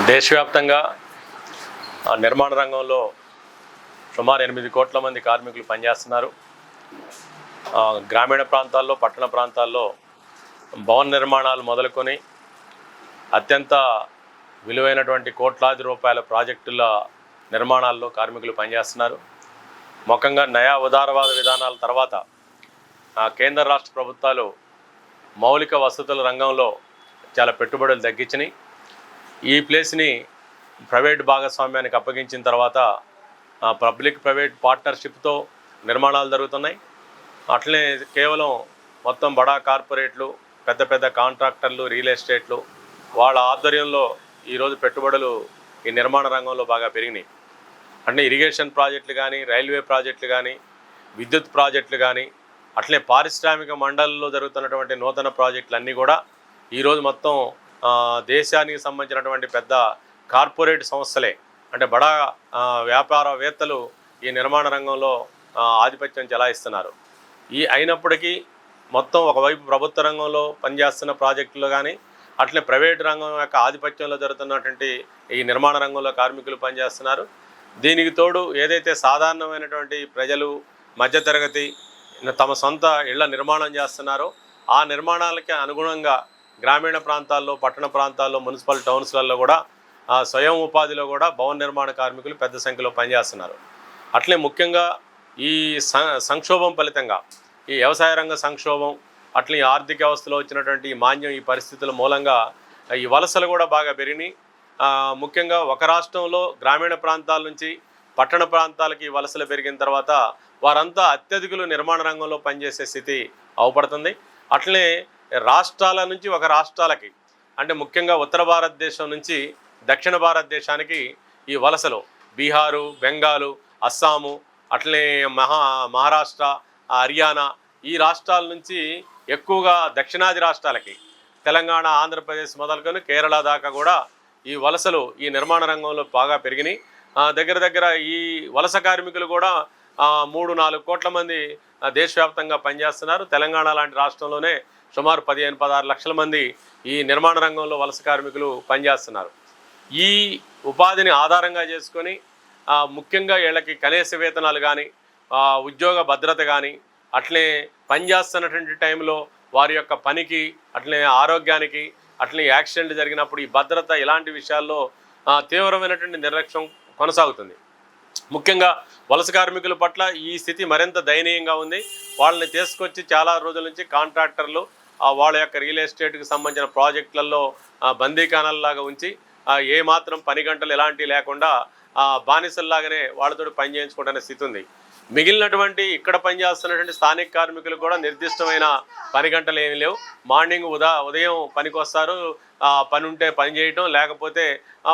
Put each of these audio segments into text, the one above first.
దేశవ్యాప్తంగా నిర్మాణ రంగంలో సుమారు 8 కోట్ల మంది కార్మికులు పనిచేస్తున్నారు. గ్రామీణ ప్రాంతాల్లో, పట్టణ ప్రాంతాల్లో భవన నిర్మాణాలు మొదలుకొని అత్యంత విలువైనటువంటి కోట్లాది రూపాయల ప్రాజెక్టుల నిర్మాణాల్లో కార్మికులు పనిచేస్తున్నారు. ముఖ్యంగా నయా ఉదారవాద విధానాల తర్వాత కేంద్ర రాష్ట్ర ప్రభుత్వాలు మౌలిక వసతుల రంగంలో చాలా పెట్టుబడులు తగ్గించినాయి. ఈ ప్లేస్ని ప్రైవేట్ భాగస్వామ్యానికి అప్పగించిన తర్వాత పబ్లిక్ ప్రైవేట్ పార్ట్నర్షిప్తో నిర్మాణాలు జరుగుతున్నాయి. అట్లనే కేవలం మొత్తం బడా కార్పొరేట్లు, పెద్ద పెద్ద కాంట్రాక్టర్లు, రియల్ ఎస్టేట్లు వాళ్ళ ఆధ్వర్యంలో ఈరోజు పెట్టుబడులు ఈ నిర్మాణ రంగంలో బాగా పెరిగినాయి. అంటే ఇరిగేషన్ ప్రాజెక్టులు కానీ, రైల్వే ప్రాజెక్టులు కానీ, విద్యుత్ ప్రాజెక్టులు కానీ, అట్లే పారిశ్రామిక మండలంలో జరుగుతున్నటువంటి నూతన ప్రాజెక్టులు అన్నీ కూడా ఈరోజు మొత్తం దేశానికి సంబంధించినటువంటి పెద్ద కార్పొరేట్ సంస్థలే, అంటే బడా వ్యాపారవేత్తలు ఈ నిర్మాణ రంగంలో ఆధిపత్యం చెలాయిస్తున్నారు. అయినప్పటికీ మొత్తం ఒకవైపు ప్రభుత్వ రంగంలో పనిచేస్తున్న ప్రాజెక్టులు కానీ, అట్లే ప్రైవేట్ రంగం యొక్క ఆధిపత్యంలో జరుగుతున్నటువంటి ఈ నిర్మాణ రంగంలో కార్మికులు పనిచేస్తున్నారు. దీనికి తోడు ఏదైతే సాధారణమైనటువంటి ప్రజలు, మధ్యతరగతి తమ సొంత ఇళ్ల నిర్మాణం చేస్తున్నారో ఆ నిర్మాణాలకి అనుగుణంగా గ్రామీణ ప్రాంతాల్లో, పట్టణ ప్రాంతాల్లో, మున్సిపల్ టౌన్స్లలో కూడా స్వయం ఉపాధిలో కూడా భవన నిర్మాణ కార్మికులు పెద్ద సంఖ్యలో పనిచేస్తున్నారు. అట్లే ముఖ్యంగా ఈ సంక్షోభం ఫలితంగా, ఈ వ్యవసాయ రంగ సంక్షోభం, అట్లే ఆర్థిక వ్యవస్థలో వచ్చినటువంటి మాంద్యం, ఈ పరిస్థితుల మూలంగా ఈ వలసలు కూడా బాగా పెరిగినాయి. ముఖ్యంగా ఒక రాష్ట్రంలో గ్రామీణ ప్రాంతాల నుంచి పట్టణ ప్రాంతాలకి వలసలు పెరిగిన తర్వాత వారంతా అత్యధికులు నిర్మాణ రంగంలో పనిచేసే స్థితి అవపడుతుంది. అట్లనే రాష్ట్రాల నుంచి ఒక రాష్ట్రాలకి, అంటే ముఖ్యంగా ఉత్తర భారతదేశం నుంచి దక్షిణ భారతదేశానికి ఈ వలసలు బీహారు, బెంగాలు, అస్సాము, అట్లనే మహారాష్ట్ర, హర్యానా ఈ రాష్ట్రాల నుంచి ఎక్కువగా దక్షిణాది రాష్ట్రాలకి తెలంగాణ, ఆంధ్రప్రదేశ్ మొదలుకొని కేరళ దాకా కూడా ఈ వలసలు ఈ నిర్మాణ రంగంలో బాగా పెరిగినాయి. దగ్గర దగ్గర ఈ వలస కార్మికులు కూడా 3-4 కోట్ల మంది దేశవ్యాప్తంగా పనిచేస్తున్నారు. తెలంగాణ లాంటి రాష్ట్రంలోనే సుమారు 15-16 లక్షల మంది ఈ నిర్మాణ రంగంలో వలస కార్మికులు పనిచేస్తున్నారు. ఈ ఉపాధిని ఆధారంగా చేసుకొని ముఖ్యంగా వీళ్ళకి కనీస వేతనాలు కానీ, ఉద్యోగ భద్రత కానీ, అట్లే పనిచేస్తున్నటువంటి టైంలో వారి యొక్క పనికి, అట్లే ఆరోగ్యానికి, అట్లే యాక్సిడెంట్ జరిగినప్పుడు ఈ భద్రత, ఇలాంటి విషయాల్లో తీవ్రమైనటువంటి నిర్లక్ష్యం కొనసాగుతుంది. ముఖ్యంగా వలస కార్మికుల పట్ల ఈ స్థితి మరింత దయనీయంగా ఉంది. వాళ్ళని తీసుకొచ్చి చాలా రోజుల నుంచి కాంట్రాక్టర్లు వాళ్ళ యొక్క రియల్ ఎస్టేట్కి సంబంధించిన ప్రాజెక్టులలో బందీఖానాల్లాగా ఉంచి ఏమాత్రం పని గంటలు ఎలాంటివి లేకుండా బానిసల్లాగానే వాళ్ళతో పని చేయించుకోవడానికి స్థితి ఉంది. మిగిలినటువంటి ఇక్కడ పనిచేస్తున్నటువంటి స్థానిక కార్మికులు కూడా నిర్దిష్టమైన పని గంటలు ఏమీ లేవు. మార్నింగ్ ఉదయం పనికి వస్తారు, పని ఉంటే పని చేయటం, లేకపోతే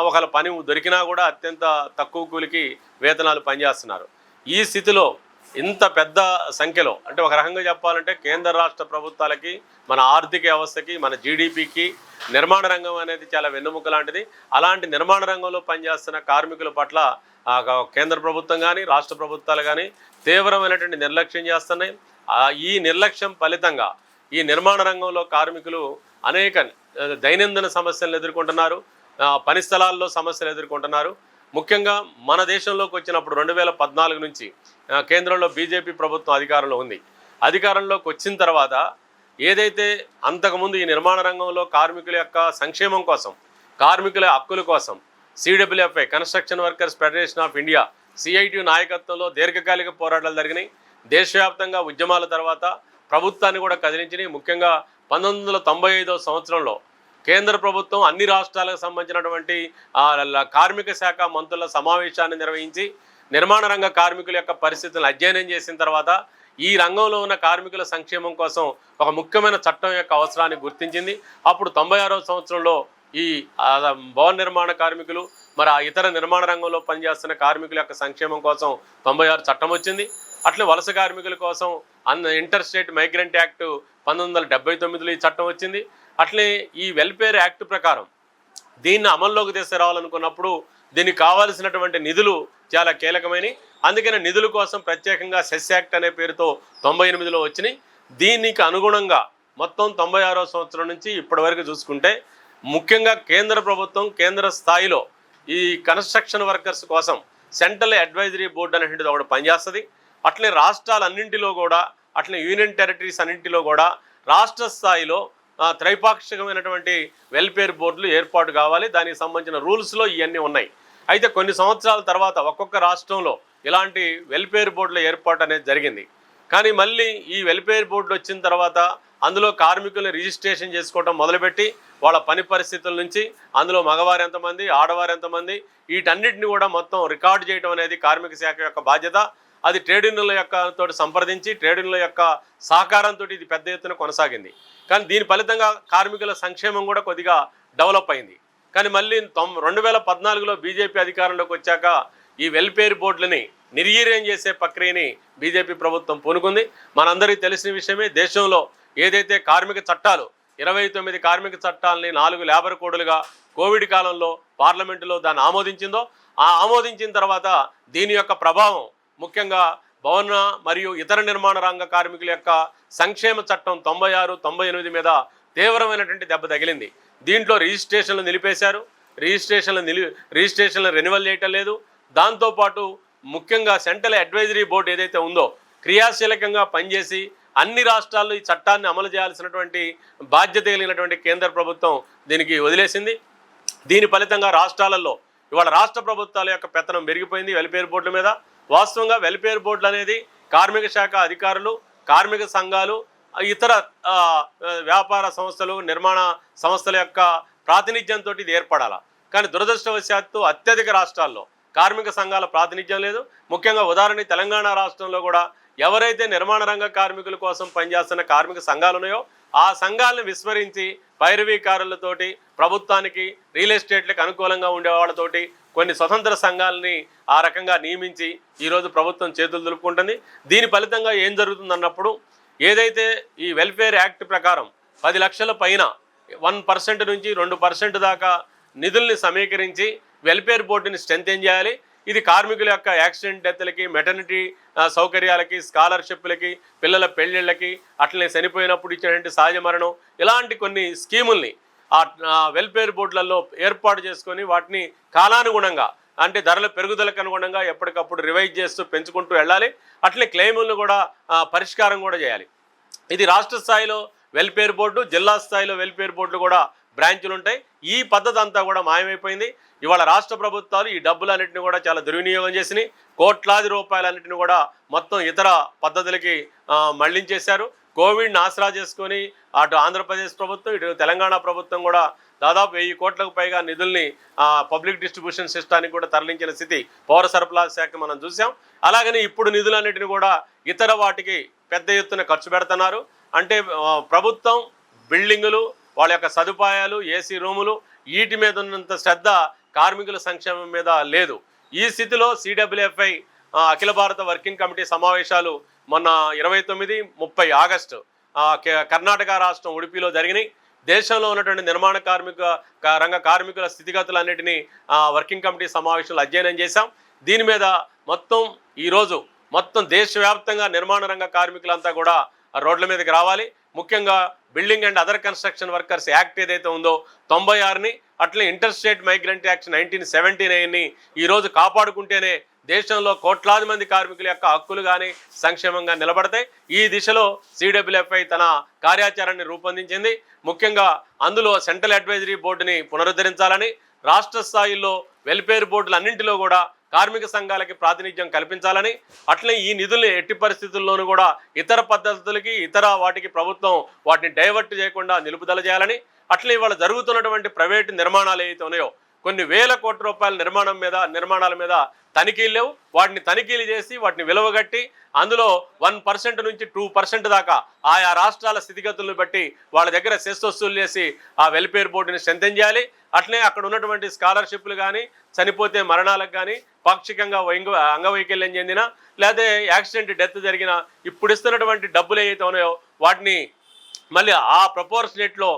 ఒకవేళ పని దొరికినా కూడా అత్యంత తక్కువ కూలికి వేతనాలు పనిచేస్తున్నారు. ఈ స్థితిలో ఇంత పెద్ద సంఖ్యలో, అంటే ఒక రకంగా చెప్పాలంటే కేంద్ర రాష్ట్ర ప్రభుత్వాలకి, మన ఆర్థిక వ్యవస్థకి, మన జీడిపికి నిర్మాణ రంగం అనేది చాలా వెన్నెముక లాంటిది. అలాంటి నిర్మాణ రంగంలో పనిచేస్తున్న కార్మికుల పట్ల కేంద్ర ప్రభుత్వం కానీ, రాష్ట్ర ప్రభుత్వాలు కానీ తీవ్రమైనటువంటి నిర్లక్ష్యం చేస్తున్నాయి. ఈ నిర్లక్ష్యం ఫలితంగా ఈ నిర్మాణ రంగంలో కార్మికులు అనేక దైనందిన సమస్యలను ఎదుర్కొంటున్నారు, పని స్థలాల్లో సమస్యలు ఎదుర్కొంటున్నారు. ముఖ్యంగా మన దేశంలోకి వచ్చినప్పుడు 2014 నుంచి కేంద్రంలో బీజేపీ ప్రభుత్వం అధికారంలో ఉంది. అధికారంలోకి వచ్చిన తర్వాత ఏదైతే అంతకుముందు ఈ నిర్మాణ రంగంలో కార్మికుల యొక్క సంక్షేమం కోసం, కార్మికుల హక్కుల కోసం CWFI, construction workers federation of India, CITU నాయకత్వంలో దీర్ఘకాలిక పోరాటాలు జరిగినాయి. దేశవ్యాప్తంగా ఉద్యమాల తర్వాత ప్రభుత్వాన్ని కూడా కదిలించినాయి. ముఖ్యంగా 1995వ సంవత్సరంలో కేంద్ర ప్రభుత్వం అన్ని రాష్ట్రాలకు సంబంధించినటువంటి కార్మిక శాఖ మంత్రుల సమావేశాన్ని నిర్వహించి నిర్మాణ రంగ కార్మికుల యొక్క పరిస్థితులను అధ్యయనం చేసిన తర్వాత ఈ రంగంలో ఉన్న కార్మికుల సంక్షేమం కోసం ఒక ముఖ్యమైన చట్టం యొక్క అవసరాన్ని గుర్తించింది. అప్పుడు 96వ సంవత్సరంలో ఈ భవన నిర్మాణ కార్మికులు, మరి ఇతర నిర్మాణ రంగంలో పనిచేస్తున్న కార్మికుల యొక్క సంక్షేమం కోసం 96 చట్టం వచ్చింది. అట్లే వలస కార్మికుల కోసం ఇంటర్ స్టేట్ మైగ్రెంట్ యాక్ట్ 1979లో ఈ చట్టం వచ్చింది. అట్లే ఈ వెల్ఫేర్ యాక్ట్ ప్రకారం దీన్ని అమల్లోకి తీసుకురావాలనుకున్నప్పుడు దీనికి కావాల్సినటువంటి నిధులు చాలా కీలకమైనవి. అందుకని నిధుల కోసం ప్రత్యేకంగా సెస్ యాక్ట్ అనే పేరుతో 98లో వచ్చినాయి. దీనికి అనుగుణంగా మొత్తం 96వ సంవత్సరం నుంచి ఇప్పటి వరకు చూసుకుంటే ముఖ్యంగా కేంద్ర ప్రభుత్వం కేంద్ర స్థాయిలో ఈ కన్స్ట్రక్షన్ వర్కర్స్ కోసం సెంట్రల్ అడ్వైజరీ బోర్డు అనేటువంటిది ఒకటి పనిచేస్తుంది. అట్లే రాష్ట్రాలన్నింటిలో కూడా, అట్లే యూనియన్ టెరిటరీస్ అన్నింటిలో కూడా రాష్ట్ర స్థాయిలో త్రైపాక్షికమైనటువంటి వెల్ఫేర్ బోర్డులు ఏర్పాటు కావాలి. దానికి సంబంధించిన రూల్స్లో ఇవన్నీ ఉన్నాయి. అయితే కొన్ని సంవత్సరాల తర్వాత ఒక్కొక్క రాష్ట్రంలో ఇలాంటి వెల్ఫేర్ బోర్డుల ఏర్పాటు అనేది జరిగింది. కానీ మళ్ళీ ఈ వెల్ఫేర్ బోర్డులు వచ్చిన తర్వాత అందులో కార్మికులను రిజిస్ట్రేషన్ చేసుకోవడం మొదలుపెట్టి వాళ్ళ పని పరిస్థితుల నుంచి అందులో మగవారు ఎంతమంది, ఆడవారు ఎంతమంది, వీటన్నిటిని కూడా మొత్తం రికార్డు చేయడం అనేది కార్మిక శాఖ యొక్క బాధ్యత. అది ట్రేడ్ యూనియన్ల యొక్క తోటి సంప్రదించి ట్రేడ్ యూనియన్ల యొక్క సహకారంతో ఇది పెద్ద ఎత్తున కొనసాగింది. కానీ దీని ఫలితంగా కార్మికుల సంక్షేమం కూడా కొద్దిగా డెవలప్ అయింది. కానీ మళ్ళీ 2014లో బీజేపీ అధికారంలోకి వచ్చాక ఈ వెల్ఫేర్ బోర్డులని నిర్వీర్యం చేసే ప్రక్రియని బీజేపీ ప్రభుత్వం పూనుకుంది. మనందరికీ తెలిసిన విషయమే, దేశంలో ఏదైతే కార్మిక చట్టాలు 29 కార్మిక చట్టాలని 4 లేబర్ కోడ్లుగా కోవిడ్ కాలంలో పార్లమెంటులో దాన్ని ఆమోదించిందో, ఆ ఆమోదించిన తర్వాత దీని యొక్క ప్రభావం ముఖ్యంగా భవన మరియు ఇతర నిర్మాణ రంగ కార్మికుల యొక్క సంక్షేమ చట్టం 96, 98 మీద తీవ్రమైనటువంటి దెబ్బ తగిలింది. దీంట్లో రిజిస్ట్రేషన్లు నిలిపేశారు, రిజిస్ట్రేషన్లు రెన్యువల్ చేయటం లేదు. దాంతోపాటు ముఖ్యంగా సెంట్రల్ అడ్వైజరీ బోర్డు ఏదైతే ఉందో క్రియాశీలకంగా పనిచేసి అన్ని రాష్ట్రాల్లో ఈ చట్టాన్ని అమలు చేయాల్సినటువంటి బాధ్యత కలిగినటువంటి కేంద్ర ప్రభుత్వం దీనికి వదిలేసింది. దీని ఫలితంగా రాష్ట్రాలలో ఇవాళ రాష్ట్ర ప్రభుత్వాల యొక్క పెత్తనం పెరిగిపోయింది వెల్ఫేర్ బోర్డుల మీద. వాస్తవంగా వెల్ఫేర్ బోర్డులు అనేది కార్మిక శాఖ అధికారులు, కార్మిక సంఘాలు, ఇతర వ్యాపార సంస్థలు, నిర్మాణ సంస్థల యొక్క ప్రాతినిధ్యంతో ఇది ఏర్పడాలి. కానీ దురదృష్టవశాత్తు అత్యధిక రాష్ట్రాల్లో కార్మిక సంఘాల ప్రాతినిధ్యం లేదు. ముఖ్యంగా ఉదాహరణకి తెలంగాణ రాష్ట్రంలో కూడా ఎవరైతే నిర్మాణ రంగ కార్మికుల కోసం పనిచేస్తున్న కార్మిక సంఘాలు ఉన్నాయో ఆ సంఘాలను విస్మరించి పైరవీకారులతోటి ప్రభుత్వానికి రియల్ ఎస్టేట్లకు అనుకూలంగా ఉండే వాళ్ళతోటి కొన్ని స్వతంత్ర సంఘాలని ఆ రకంగా నియమించి ఈరోజు ప్రభుత్వం చేతులు దులుపుకుంటుంది. దీని ఫలితంగా ఏం జరుగుతుందన్నప్పుడు ఏదైతే ఈ వెల్ఫేర్ యాక్ట్ ప్రకారం 10 లక్షల పైన 1% నుంచి 2% దాకా నిధుల్ని సమీకరించి వెల్ఫేర్ బోర్డుని స్ట్రెంథెన్ చేయాలి. ఇది కార్మికుల యొక్క యాక్సిడెంట్ డెత్లకి, మెటర్నిటీ సౌకర్యాలకి, స్కాలర్షిప్లకి, పిల్లల పెళ్ళిళ్ళకి, అట్లనే చనిపోయినప్పుడు ఇచ్చినటువంటి సహజ మరణం, ఇలాంటి కొన్ని స్కీముల్ని ఆ వెల్ఫేర్ బోర్డులలో ఏర్పాటు చేసుకొని వాటిని కాలానుగుణంగా అంటే ధరల పెరుగుదలకు అనుగుణంగా ఎప్పటికప్పుడు రివైజ్ చేస్తూ పెంచుకుంటూ వెళ్ళాలి. అట్లే క్లెయిములను కూడా పరిష్కారం కూడా చేయాలి. ఇది రాష్ట్ర స్థాయిలో వెల్ఫేర్ బోర్డు, జిల్లా స్థాయిలో వెల్ఫేర్ బోర్డులు కూడా బ్రాంచులు ఉంటాయి. ఈ పద్ధతి అంతా కూడా మాయమైపోయింది. ఇవాళ రాష్ట్ర ప్రభుత్వాలు ఈ డబ్బులన్నింటినీ కూడా చాలా దుర్వినియోగం చేసినాయి. కోట్లాది రూపాయలన్నింటినీ కూడా మొత్తం ఇతర పద్ధతులకి మళ్లించేశారు. కోవిడ్ని ఆసరా చేసుకొని అటు ఆంధ్రప్రదేశ్ ప్రభుత్వం, ఇటు తెలంగాణ ప్రభుత్వం కూడా దాదాపు 1000 కోట్లకు పైగా నిధుల్ని పబ్లిక్ డిస్ట్రిబ్యూషన్ సిస్టానికి కూడా తరలించిన స్థితి పౌర సరఫరాల శాఖ మనం చూసాం. అలాగని ఇప్పుడు నిధులన్నింటినీ కూడా ఇతర వాటికి పెద్ద ఎత్తున ఖర్చు పెడుతున్నారు. అంటే ప్రభుత్వం బిల్డింగులు, వాళ్ళ యొక్క సదుపాయాలు, ఏసీ రూములు, వీటి మీద ఉన్నంత శ్రద్ధ కార్మికుల సంక్షేమం మీద లేదు. ఈ స్థితిలో సిడబ్ల్యూఎఫ్ఐ అఖిల భారత వర్కింగ్ కమిటీ సమావేశాలు మొన్న 29, 30 ఆగస్టు కర్ణాటక రాష్ట్రం ఉడిపిలో జరిగినాయి. దేశంలో ఉన్నటువంటి నిర్మాణ రంగ కార్మికుల స్థితిగతులన్నిటినీ వర్కింగ్ కమిటీ సమావేశాలు అధ్యయనం చేశాం. దీని మీద ఈరోజు దేశవ్యాప్తంగా నిర్మాణ రంగ కార్మికులంతా కూడా రోడ్ల మీదకి రావాలి. ముఖ్యంగా building and other construction workers act ఏదైతే ఉందో 96ని, అట్లే ఇంటర్ స్టేట్ మైగ్రెంట్ యాక్ట్ 1979ని ఈరోజు కాపాడుకుంటేనే దేశంలో కోట్లాది మంది కార్మికుల యొక్క హక్కులు కానీ సంక్షేమంగా నిలబడతాయి. ఈ దిశలో సిడబ్ల్యూఎఫ్ఐ తన కార్యాచరణని రూపొందించింది. ముఖ్యంగా అందులో సెంట్రల్ అడ్వైజరీ బోర్డుని పునరుద్ధరించాలని, రాష్ట్ర స్థాయిలో వెల్ఫేర్ బోర్డులు అన్నింటిలో కూడా కార్మిక సంఘాలకి ప్రాతినిధ్యం కల్పించాలని, అట్లే ఈ నిధుల్ని ఎట్టి పరిస్థితుల్లోనూ కూడా ఇతర పద్ధతులకి, ఇతర వాటికి ప్రభుత్వం వాటిని డైవర్ట్ చేయకుండా నిలుపుదల చేయాలని, అట్లే ఇవాళ జరుగుతున్నటువంటి ప్రైవేటు నిర్మాణాలు ఏవైతే ఉన్నాయో కొన్ని వేల కోట్ల రూపాయల నిర్మాణాల మీద తనిఖీలు లేవు. వాటిని తనిఖీలు చేసి వాటిని విలువగట్టి అందులో 1% నుంచి 2% దాకా ఆయా రాష్ట్రాల స్థితిగతులను బట్టి వాళ్ళ దగ్గర సెస్ వసూలు చేసి ఆ వెల్ఫేర్ బోర్డుని స్ట్రెంథెన్ చేయాలి. అట్లే అక్కడ ఉన్నటువంటి స్కాలర్షిప్లు కానీ, చనిపోతే మరణాలకు కానీ, పాక్షికంగా అంగవైకల్యం చెందిన లేదా యాక్సిడెంట్ డెత్ జరిగిన ఇప్పుడు ఇస్తున్నటువంటి డబ్బులు ఏవైతే ఉన్నాయో వాటిని మళ్ళీ ఆ ప్రపోర్షనేట్లో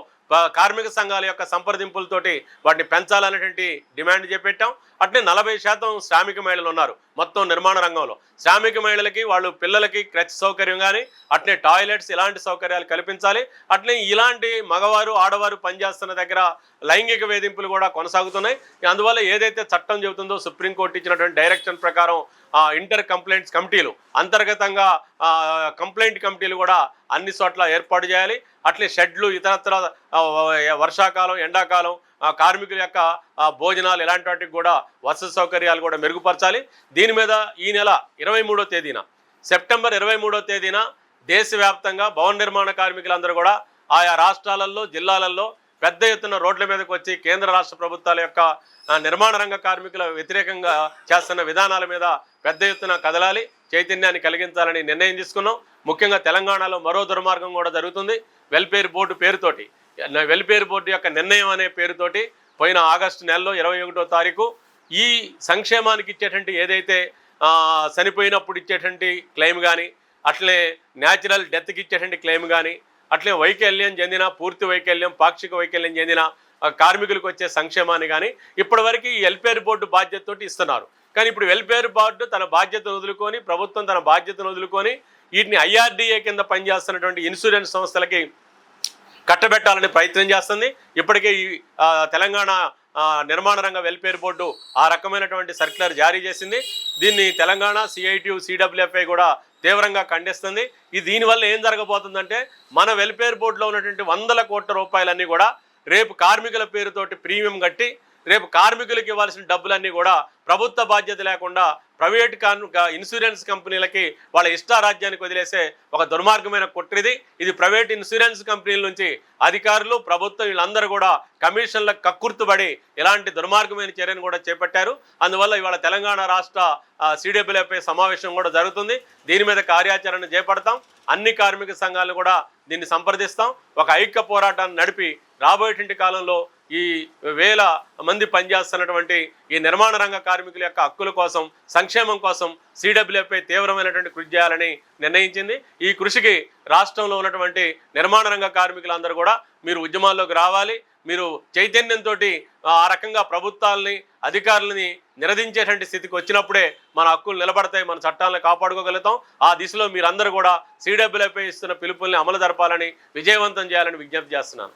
కార్మిక సంఘాల యొక్క సంప్రదింపులతోటి వాటిని పెంచాలనేటువంటి డిమాండ్ చేపెట్టాం. అట్లే 40% శ్రామిక మహిళలు ఉన్నారు మొత్తం నిర్మాణ రంగంలో. శ్రామిక మహిళలకి వాళ్ళు పిల్లలకి క్రచ్ సౌకర్యం కానీ అట్లే టాయిలెట్స్ ఇలాంటి సౌకర్యాలు కల్పించాలి. అట్లే ఇలాంటి మగవారు ఆడవారు పనిచేస్తున్న దగ్గర లైంగిక వేధింపులు కూడా కొనసాగుతున్నాయి. అందువల్ల ఏదైతే చట్టం చెబుతుందో సుప్రీంకోర్టు ఇచ్చినటువంటి డైరెక్షన్ ప్రకారం ఇంటర్ కంప్లైంట్స్ కమిటీలు అంతర్గతంగా కంప్లైంట్ కమిటీలు కూడా అన్ని చోట్ల ఏర్పాటు చేయాలి. అట్లే షెడ్లు ఇతరత్ర వర్షాకాలం ఎండాకాలం కార్మికుల యొక్క భోజనాలు ఇలాంటి వాటికి కూడా వసతి సౌకర్యాలు కూడా మెరుగుపరచాలి. దీని మీద ఈ నెల 23వ తేదీన సెప్టెంబర్ 23వ తేదీన దేశవ్యాప్తంగా భవన నిర్మాణ కార్మికులందరూ కూడా ఆయా రాష్ట్రాలలో జిల్లాలలో పెద్ద ఎత్తున రోడ్ల మీదకి వచ్చి కేంద్ర రాష్ట్ర ప్రభుత్వాల యొక్క నిర్మాణ రంగ కార్మికుల వ్యతిరేకంగా చేస్తున్న విధానాల మీద పెద్ద ఎత్తున కదలాలి, చైతన్యాన్ని కలిగించాలని నిర్ణయం తీసుకున్నాం. ముఖ్యంగా తెలంగాణలో మరో దుర్మార్గం కూడా జరుగుతుంది. వెల్ఫేర్ బోర్డు పేరుతోటి, వెల్ఫేర్ బోర్డు యొక్క నిర్ణయం అనే పేరుతోటి పోయిన ఆగస్టు నెలలో 21వ తారీఖు ఈ సంక్షేమానికి ఇచ్చేటువంటి ఏదైతే చనిపోయినప్పుడు ఇచ్చేటువంటి క్లెయిమ్ కానీ అట్లే న్యాచురల్ డెత్కి ఇచ్చేటువంటి క్లెయిమ్ కానీ అట్లే వైకల్యం చెందిన పూర్తి వైకల్యం పాక్షిక వైకల్యం చెందిన కార్మికులకు వచ్చే సంక్షేమాన్ని కానీ ఇప్పటివరకు ఈ వెల్ఫేర్ బోర్డు బాధ్యతతోటి ఇస్తున్నారు. కానీ ఇప్పుడు వెల్ఫేర్ బోర్డు తన బాధ్యతను వదులుకొని ప్రభుత్వం తన బాధ్యతను వదులుకొని వీటిని IRDA కింద పనిచేస్తున్నటువంటి ఇన్సూరెన్స్ సంస్థలకి కట్టబెట్టాలని ప్రయత్నం చేస్తుంది. ఇప్పటికే ఈ తెలంగాణ నిర్మాణ రంగ వెల్ఫేర్ బోర్డు ఆ రకమైనటువంటి సర్క్యులర్ జారీ చేసింది. దీన్ని తెలంగాణ CITU CWFI కూడా తీవ్రంగా ఖండిస్తుంది. దీనివల్ల ఏం జరగబోతుందంటే మన వెల్ఫేర్ బోర్డులో ఉన్నటువంటి 100 కోట్ల రూపాయలన్నీ కూడా రేపు కార్మికుల పేరుతోటి ప్రీమియం కట్టి రేపు కార్మికులకు ఇవ్వాల్సిన డబ్బులన్నీ కూడా ప్రభుత్వ బాధ్యత లేకుండా ప్రైవేట్ ఇన్సూరెన్స్ కంపెనీలకి వాళ్ళ ఇష్టారాజ్యానికి వదిలేసే ఒక దుర్మార్గమైన కుట్రిది. ఇది ప్రైవేట్ ఇన్సూరెన్స్ కంపెనీల నుంచి అధికారులు ప్రభుత్వం వీళ్ళందరూ కూడా కమిషన్లకు కక్కుర్తుబడి ఇలాంటి దుర్మార్గమైన చర్యను కూడా చేపట్టారు. అందువల్ల ఇవాళ తెలంగాణ రాష్ట్ర CWFI సమావేశం కూడా జరుగుతుంది. దీని మీద కార్యాచరణ చేపడతాం. అన్ని కార్మిక సంఘాలను కూడా దీన్ని సంప్రదిస్తాం. ఒక ఐక్య పోరాటాన్ని నడిపి రాబోయేటువంటి కాలంలో ఈ వేల మంది పనిచేస్తున్నటువంటి ఈ నిర్మాణ రంగ కార్మికుల యొక్క హక్కుల కోసం సంక్షేమం కోసం CWFI తీవ్రమైనటువంటి కృషి చేయాలని నిర్ణయించింది. ఈ కృషికి రాష్ట్రంలో ఉన్నటువంటి నిర్మాణ రంగ కార్మికులందరూ కూడా మీరు ఉద్యమాల్లోకి రావాలి. మీరు చైతన్యంతో ఆ రకంగా ప్రభుత్వాలని అధికారులని నిలదించేటువంటి స్థితికి వచ్చినప్పుడే మన హక్కులు నిలబడతాయి, మన చట్టాలను కాపాడుకోగలుగుతాం. ఆ దిశలో మీరందరూ కూడా CWFI ఇస్తున్న పిలుపుల్ని అమలు జరపాలని విజయవంతం చేయాలని విజ్ఞప్తి చేస్తున్నాను.